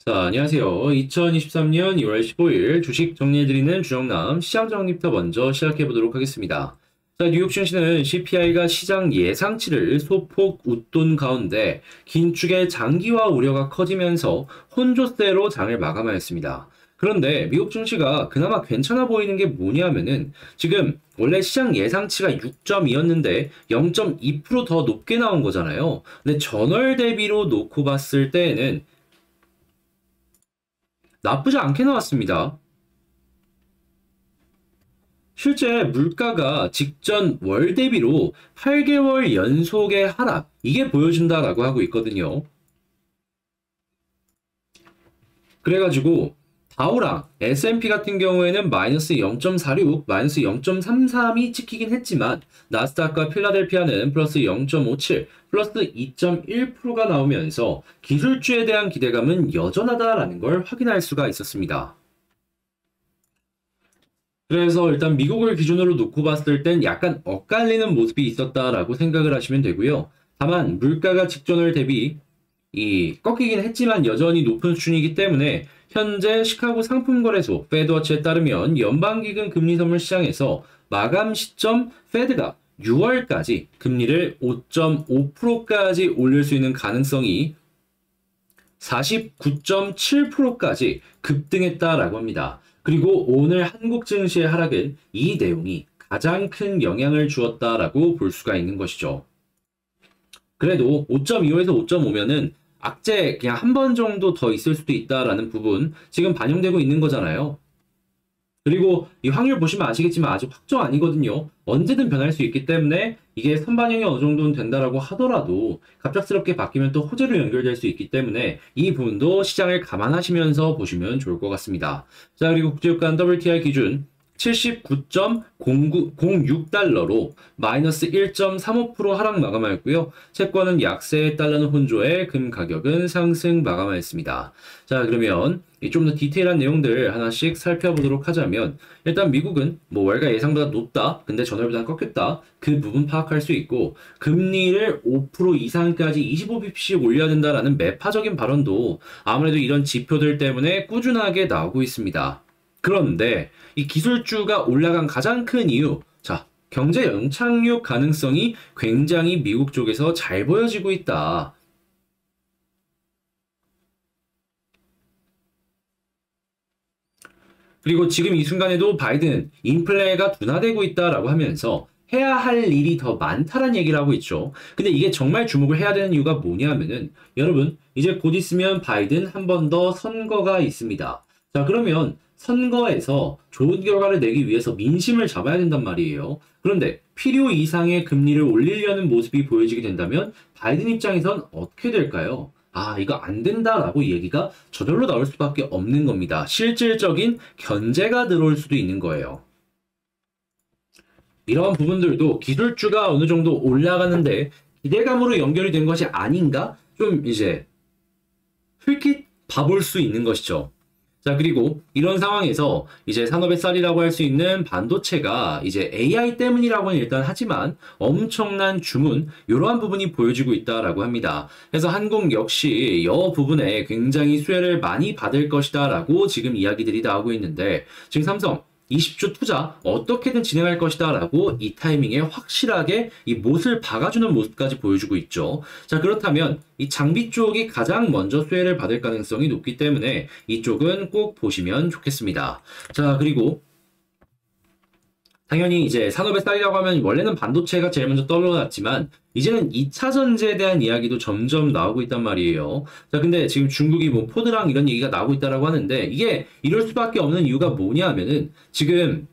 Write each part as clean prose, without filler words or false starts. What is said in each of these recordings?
자, 안녕하세요. 2023년 2월 15일 주식 정리해드리는 주정남 시장 정리부터 먼저 시작해보도록 하겠습니다. 자, 뉴욕 증시는 CPI가 시장 예상치를 소폭 웃돈 가운데 긴축의 장기화 우려가 커지면서 혼조세로 장을 마감하였습니다. 그런데 미국 증시가 그나마 괜찮아 보이는 게 뭐냐면은 지금 원래 시장 예상치가 6.2였는데 0.2%더 높게 나온 거잖아요. 근데 전월 대비로 놓고 봤을 때에는 나쁘지 않게 나왔습니다. 실제 물가가 직전 월 대비로 8개월 연속의 하락, 이게 보여준다라고 하고 있거든요. 그래가지고 다우랑 S&P 같은 경우에는 마이너스 0.46, 마이너스 0.33이 찍히긴 했지만 나스닥과 필라델피아는 플러스 0.57, 플러스 2.1%가 나오면서 기술주에 대한 기대감은 여전하다라는 걸 확인할 수가 있었습니다. 그래서 일단 미국을 기준으로 놓고 봤을 땐 약간 엇갈리는 모습이 있었다라고 생각을 하시면 되고요. 다만 물가가 직전월 대비 꺾이긴 했지만 여전히 높은 수준이기 때문에 현재 시카고 상품거래소 페드워치에 따르면 연방기금 금리 선물 시장에서 마감 시점 페드가 6월까지 금리를 5.5%까지 올릴 수 있는 가능성이 49.7%까지 급등했다라고 합니다. 그리고 오늘 한국 증시의 하락은 이 내용이 가장 큰 영향을 주었다라고 볼 수가 있는 것이죠. 그래도 5.25에서 5.5면은 악재 그냥 한 번 정도 더 있을 수도 있다라는 부분 지금 반영되고 있는 거잖아요. 그리고 이 확률 보시면 아시겠지만 아직 확정 아니거든요. 언제든 변할 수 있기 때문에 이게 선반영이 어느 정도는 된다라고 하더라도 갑작스럽게 바뀌면 또 호재로 연결될 수 있기 때문에 이 부분도 시장을 감안하시면서 보시면 좋을 것 같습니다. 자, 그리고 국제유가 WTI 기준 79.06달러로 마이너스 1.35% 하락 마감하였고요. 채권은 약세, 달러는 혼조에 금 가격은 상승 마감하였습니다. 자, 그러면 좀 더 디테일한 내용들 하나씩 살펴보도록 하자면 일단 미국은 뭐 월가 예상보다 높다, 근데 전월보다 꺾였다, 그 부분 파악할 수 있고 금리를 5% 이상까지 25bp씩 올려야 된다라는 매파적인 발언도 아무래도 이런 지표들 때문에 꾸준하게 나오고 있습니다. 그런데 이 기술주가 올라간 가장 큰 이유, 자, 경제 영착륙 가능성이 굉장히 미국 쪽에서 잘 보여지고 있다. 그리고 지금 이 순간에도 바이든 인플레가 둔화되고 있다라고 하면서 해야 할 일이 더 많다라는 얘기를 하고 있죠. 근데 이게 정말 주목을 해야 되는 이유가 뭐냐면은 여러분 이제 곧 있으면 바이든 한 번 더 선거가 있습니다. 자, 그러면 선거에서 좋은 결과를 내기 위해서 민심을 잡아야 된단 말이에요. 그런데 필요 이상의 금리를 올리려는 모습이 보여지게 된다면 바이든 입장에선 어떻게 될까요? 아, 이거 안 된다라고 얘기가 저절로 나올 수밖에 없는 겁니다. 실질적인 견제가 들어올 수도 있는 거예요. 이러한 부분들도 기술주가 어느 정도 올라가는데 기대감으로 연결이 된 것이 아닌가? 좀 이제 흘낏 봐볼 수 있는 것이죠. 자, 그리고 이런 상황에서 이제 산업의 쌀이라고 할 수 있는 반도체가 이제 AI 때문이라고는 일단 하지만 엄청난 주문, 이러한 부분이 보여지고 있다라고 합니다. 그래서 한국 역시 이 부분에 굉장히 수혜를 많이 받을 것이다라고 지금 이야기들이 나오고 있는데 지금 삼성 20주 투자 어떻게든 진행할 것이다 라고 이 타이밍에 확실하게 이 못을 박아주는 모습까지 보여주고 있죠. 자, 그렇다면 이 장비 쪽이 가장 먼저 수혜를 받을 가능성이 높기 때문에 이쪽은 꼭 보시면 좋겠습니다. 자, 그리고 당연히 이제 산업의 쌀이라고 하면 원래는 반도체가 제일 먼저 떠올랐지만 이제는 2차 전지에 대한 이야기도 점점 나오고 있단 말이에요. 자, 근데 지금 중국이 뭐 포드랑 이런 얘기가 나오고 있다라고 하는데 이게 이럴 수밖에 없는 이유가 뭐냐 하면은 지금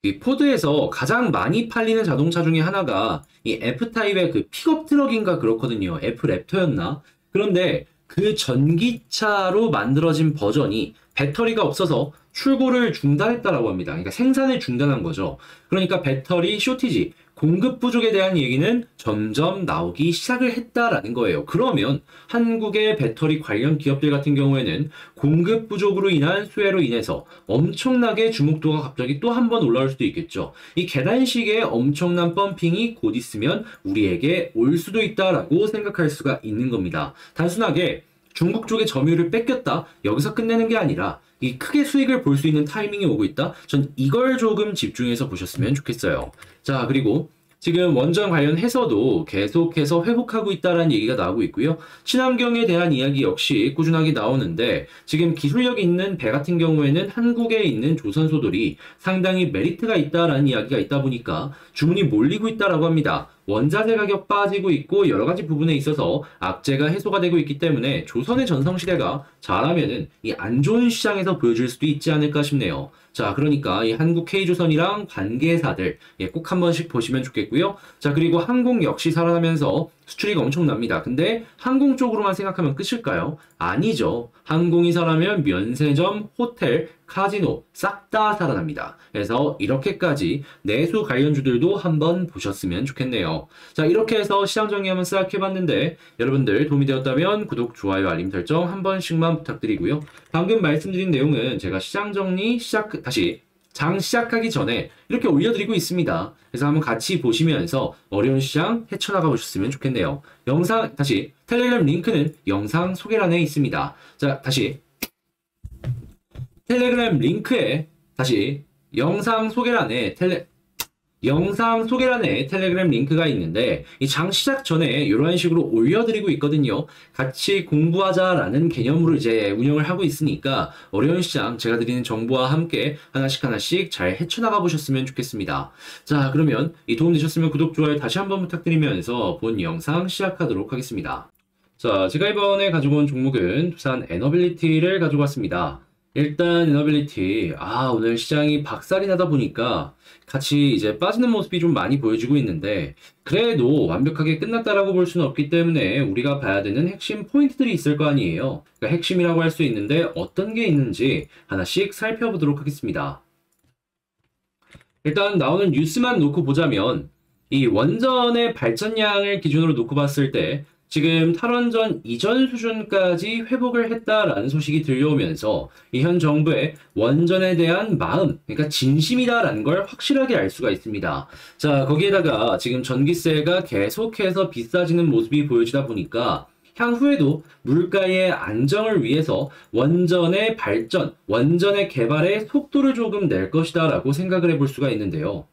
이 포드에서 가장 많이 팔리는 자동차 중에 하나가 이 F타입의 그 픽업 트럭인가 그렇거든요. F랩터였나? 그런데 그 전기차로 만들어진 버전이 배터리가 없어서 출고를 중단했다라고 합니다. 그러니까 생산을 중단한 거죠. 그러니까 배터리 쇼티지, 공급 부족에 대한 얘기는 점점 나오기 시작을 했다라는 거예요. 그러면 한국의 배터리 관련 기업들 같은 경우에는 공급 부족으로 인한 수혜로 인해서 엄청나게 주목도가 갑자기 또 한 번 올라올 수도 있겠죠. 이 계단식의 엄청난 펌핑이 곧 있으면 우리에게 올 수도 있다라고 생각할 수가 있는 겁니다. 단순하게 중국 쪽의 점유율을 뺏겼다. 여기서 끝내는 게 아니라 이 크게 수익을 볼 수 있는 타이밍이 오고 있다. 전 이걸 조금 집중해서 보셨으면 좋겠어요. 자, 그리고 지금 원전 관련해서도 계속해서 회복하고 있다라는 얘기가 나오고 있고요. 친환경에 대한 이야기 역시 꾸준하게 나오는데 지금 기술력 있는 배 같은 경우에는 한국에 있는 조선소들이 상당히 메리트가 있다라는 이야기가 있다 보니까 주문이 몰리고 있다라고 합니다. 원자재 가격 빠지고 있고 여러 가지 부분에 있어서 악재가 해소가 되고 있기 때문에 조선의 전성시대가 잘하면은 이 안 좋은 시장에서 보여줄 수도 있지 않을까 싶네요. 자, 그러니까 이 한국 K조선이랑 관계사들 꼭 한 번씩 보시면 좋겠고요. 자, 그리고 항공 역시 살아나면서 수출이 엄청납니다. 근데 항공 쪽으로만 생각하면 끝일까요? 아니죠. 항공이 살아나면 면세점, 호텔, 카지노 싹 다 살아납니다. 그래서 이렇게까지 내수 관련주들도 한번 보셨으면 좋겠네요. 자, 이렇게 해서 시장 정리 한번 싹 해봤는데 여러분들 도움이 되었다면 구독, 좋아요, 알림 설정 한 번씩만 부탁드리고요. 방금 말씀드린 내용은 제가 시장 정리 장 시작하기 전에 이렇게 올려드리고 있습니다. 그래서 한번 같이 보시면서 어려운 시장 헤쳐나가 보셨으면 좋겠네요. 텔레그램 링크는 영상 소개란에 있습니다. 자, 텔레그램 링크에 영상 소개란에 텔레그램 링크가 있는데 이 장 시작 전에 이런 식으로 올려드리고 있거든요. 같이 공부하자라는 개념으로 이제 운영을 하고 있으니까 어려운 시장 제가 드리는 정보와 함께 하나씩 잘 헤쳐나가 보셨으면 좋겠습니다. 자, 그러면 이 도움 되셨으면 구독, 좋아요 다시 한번 부탁드리면서 본 영상 시작하도록 하겠습니다. 자, 제가 이번에 가지고 온 종목은 두산 에너빌리티를 가지고 왔습니다. 일단 에너빌리티 오늘 시장이 박살이 나다 보니까 같이 이제 빠지는 모습이 좀 많이 보여지고 있는데 그래도 완벽하게 끝났다라고 볼 수는 없기 때문에 우리가 봐야 되는 핵심 포인트들이 있을 거 아니에요. 그러니까 핵심이라고 할 수 있는데 어떤 게 있는지 하나씩 살펴보도록 하겠습니다. 일단 나오는 뉴스만 놓고 보자면 이 원전의 발전량을 기준으로 놓고 봤을 때 지금 탈원전 이전 수준까지 회복을 했다라는 소식이 들려오면서 이 현 정부의 원전에 대한 마음, 그러니까 진심이다라는 걸 확실하게 알 수가 있습니다. 자, 거기에다가 지금 전기세가 계속해서 비싸지는 모습이 보여지다 보니까 향후에도 물가의 안정을 위해서 원전의 발전, 원전의 개발의 속도를 조금 낼 것이다라고 생각을 해볼 수가 있는데요.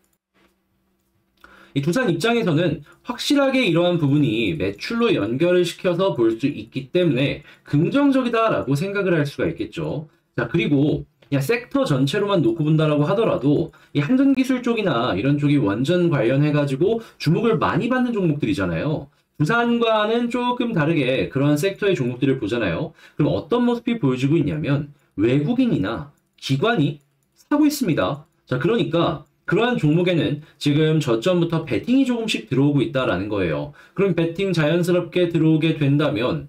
이 두산 입장에서는 확실하게 이러한 부분이 매출로 연결을 시켜서 볼 수 있기 때문에 긍정적이다라고 생각을 할 수가 있겠죠. 자, 그리고 그냥 섹터 전체로만 놓고 본다라고 하더라도 이 한전기술 쪽이나 이런 쪽이 원전 관련해가지고 주목을 많이 받는 종목들이잖아요. 두산과는 조금 다르게 그런 섹터의 종목들을 보잖아요. 그럼 어떤 모습이 보여지고 있냐면 외국인이나 기관이 사고 있습니다. 자, 그러니까 그러한 종목에는 지금 저점부터 베팅이 조금씩 들어오고 있다라는 거예요. 그럼 베팅 자연스럽게 들어오게 된다면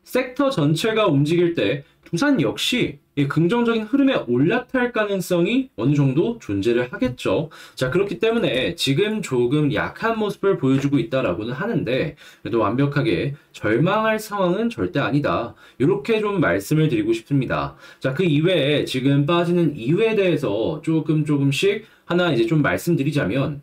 섹터 전체가 움직일 때 두산 역시 긍정적인 흐름에 올라탈 가능성이 어느 정도 존재를 하겠죠. 자, 그렇기 때문에 지금 조금 약한 모습을 보여주고 있다라고는 하는데 그래도 완벽하게 절망할 상황은 절대 아니다. 이렇게 좀 말씀을 드리고 싶습니다. 자, 그 이외에 지금 빠지는 이유에 대해서 조금씩 하나 이제 좀 말씀드리자면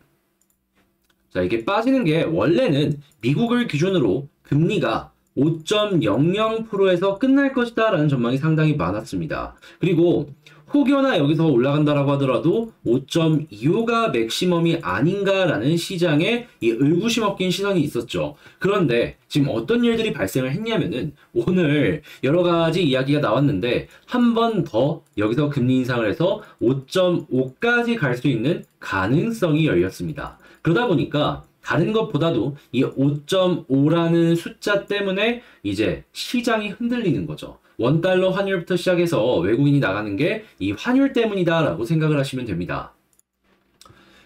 자, 이게 빠지는 게 원래는 미국을 기준으로 금리가 5.00%에서 끝날 것이다 라는 전망이 상당히 많았습니다. 그리고 혹여나 여기서 올라간다라고 하더라도 5.25가 맥시멈이 아닌가라는 시장에 이 의구심 섞인 시선이 있었죠. 그런데 지금 어떤 일들이 발생을 했냐면은 오늘 여러 가지 이야기가 나왔는데 한 번 더 여기서 금리 인상을 해서 5.5까지 갈 수 있는 가능성이 열렸습니다. 그러다 보니까 다른 것보다도 이 5.5라는 숫자 때문에 이제 시장이 흔들리는 거죠. 원달러 환율부터 시작해서 외국인이 나가는 게 이 환율 때문이다 라고 생각을 하시면 됩니다.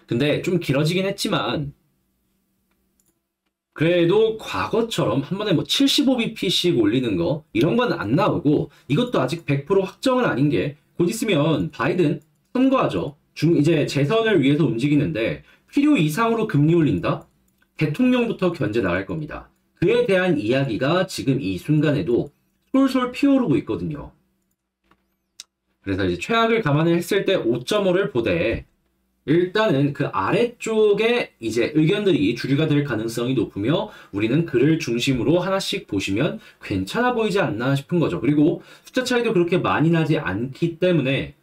근데 좀 길어지긴 했지만 그래도 과거처럼 한 번에 75bp씩 올리는 거 이런 건 안 나오고 이것도 아직 100% 확정은 아닌 게 곧 있으면 바이든 선거하죠. 이제 재선을 위해서 움직이는데 필요 이상으로 금리 올린다? 대통령부터 견제 나갈 겁니다. 그에 대한 이야기가 지금 이 순간에도 솔솔 피어오르고 있거든요. 그래서 이제 최악을 감안을 했을 때 5.5를 보되 일단은 그 아래쪽에 이제 의견들이 주류가 될 가능성이 높으며 우리는 그를 중심으로 하나씩 보시면 괜찮아 보이지 않나 싶은 거죠. 그리고 숫자 차이도 그렇게 많이 나지 않기 때문에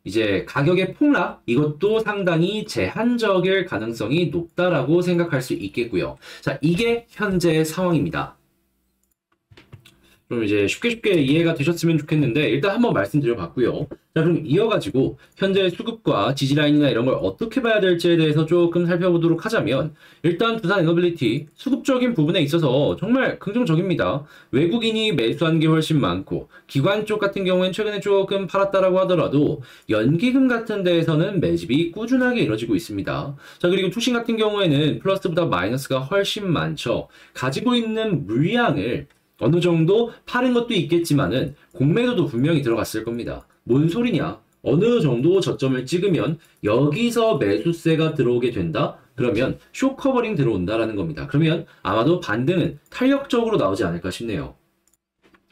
이제 가격의 폭락 이것도 상당히 제한적일 가능성이 높다라고 생각할 수 있겠고요. 자, 이게 현재 상황입니다. 좀 이제 쉽게 이해가 되셨으면 좋겠는데 일단 한번 말씀드려 봤고요. 자, 그럼 이어가지고 현재 수급과 지지라인이나 이런 걸 어떻게 봐야 될지에 대해서 조금 살펴보도록 하자면 일단 두산 에너빌리티 수급적인 부분에 있어서 정말 긍정적입니다. 외국인이 매수한 게 훨씬 많고 기관 쪽 같은 경우엔 최근에 조금 팔았다라고 하더라도 연기금 같은 데에서는 매집이 꾸준하게 이루어지고 있습니다. 자, 그리고 투신 같은 경우에는 플러스보다 마이너스가 훨씬 많죠. 가지고 있는 물량을 어느 정도 파는 것도 있겠지만은 공매도도 분명히 들어갔을 겁니다. 뭔 소리냐? 어느 정도 저점을 찍으면 여기서 매수세가 들어오게 된다? 그러면 숏커버링 들어온다라는 겁니다. 그러면 아마도 반등은 탄력적으로 나오지 않을까 싶네요.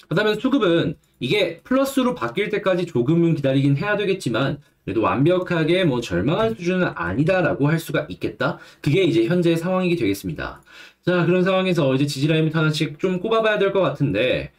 그렇다면 수급은 이게 플러스로 바뀔 때까지 조금은 기다리긴 해야 되겠지만 그래도 완벽하게 뭐 절망할 수준은 아니다라고 할 수가 있겠다. 그게 이제 현재 상황이 되겠습니다. 자, 그런 상황에서 이제 지지라인부터 하나씩 좀 꼽아봐야 될 것 같은데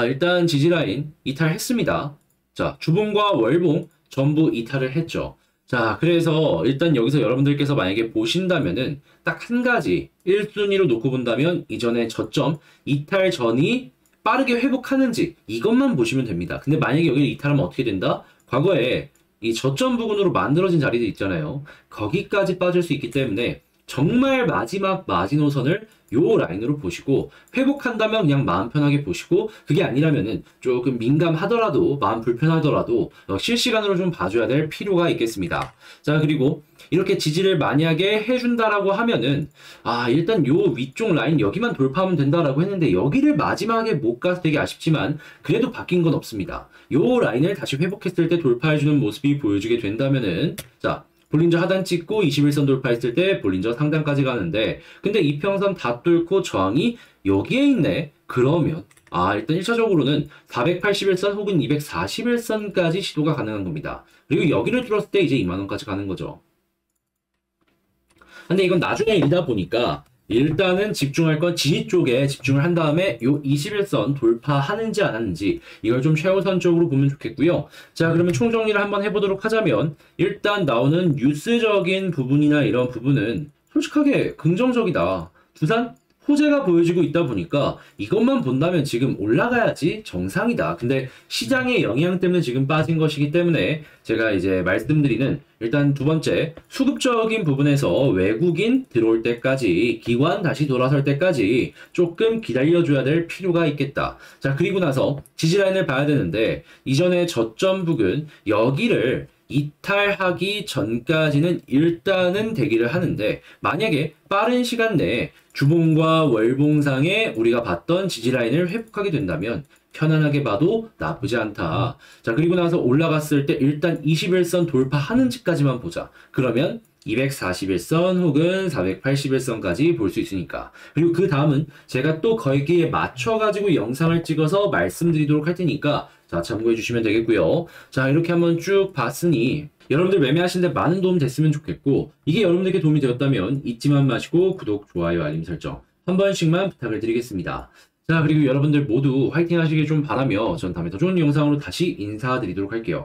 일단 지지라인 이탈했습니다. 자, 주봉과 월봉 전부 이탈을 했죠. 자, 그래서 일단 여기서 여러분들께서 만약에 보신다면은 딱 한 가지 1순위로 놓고 본다면 이전에 저점 이탈 전이 빠르게 회복하는지 이것만 보시면 됩니다. 근데 만약에 여기를 이탈하면 어떻게 된다? 과거에 이 저점 부근으로 만들어진 자리들 있잖아요. 거기까지 빠질 수 있기 때문에 정말 마지막 마지노선을 요 라인으로 보시고 회복한다면 그냥 마음 편하게 보시고 그게 아니라면은 조금 민감하더라도 마음 불편하더라도 실시간으로 좀 봐줘야 될 필요가 있겠습니다. 자, 그리고 이렇게 지지를 만약에 해준다라고 하면은 일단 요 위쪽 라인 여기만 돌파하면 된다라고 했는데 여기를 마지막에 못 가서 되게 아쉽지만 그래도 바뀐 건 없습니다. 요 라인을 다시 회복했을 때 돌파해주는 모습이 보여주게 된다면은 자, 볼린저 하단 찍고 21선 돌파했을 때 볼린저 상단까지 가는데 근데 이평선 다 뚫고 저항이 여기에 있네. 그러면 일단 1차적으로는 481선 혹은 241선까지 시도가 가능한 겁니다. 그리고 여기를 뚫었을 때 이제 2만원까지 가는 거죠. 근데 이건 나중에 일이다 보니까 일단은 집중할 건 지지 쪽에 집중을 한 다음에 요 21선 돌파하는지 안 하는지 이걸 좀 최우선적으로 보면 좋겠고요. 자, 그러면 총정리를 한번 해보도록 하자면 일단 나오는 뉴스적인 부분이나 이런 부분은 솔직하게 긍정적이다. 두산 호재가 보여지고 있다 보니까 이것만 본다면 지금 올라가야지 정상이다. 근데 시장의 영향 때문에 지금 빠진 것이기 때문에 제가 이제 말씀드리는 일단 두 번째 수급적인 부분에서 외국인 들어올 때까지 기관 다시 돌아설 때까지 조금 기다려줘야 될 필요가 있겠다. 자, 그리고 나서 지지라인을 봐야 되는데 이전에 저점 부근 여기를 이탈하기 전까지는 일단은 대기를 하는데 만약에 빠른 시간 내에 주봉과 월봉상에 우리가 봤던 지지라인을 회복하게 된다면 편안하게 봐도 나쁘지 않다. 자, 그리고 나서 올라갔을 때 일단 21선 돌파하는지까지만 보자. 그러면 241선 혹은 481선까지 볼 수 있으니까. 그리고 그 다음은 제가 또 거기에 맞춰가지고 영상을 찍어서 말씀드리도록 할 테니까 자, 참고해 주시면 되겠고요. 자, 이렇게 한번 쭉 봤으니 여러분들 매매하시는데 많은 도움 됐으면 좋겠고 이게 여러분들께 도움이 되었다면 잊지만 마시고 구독, 좋아요, 알림 설정 한 번씩만 부탁을 드리겠습니다. 자, 그리고 여러분들 모두 화이팅 하시길 좀 바라며 전 다음에 더 좋은 영상으로 다시 인사드리도록 할게요.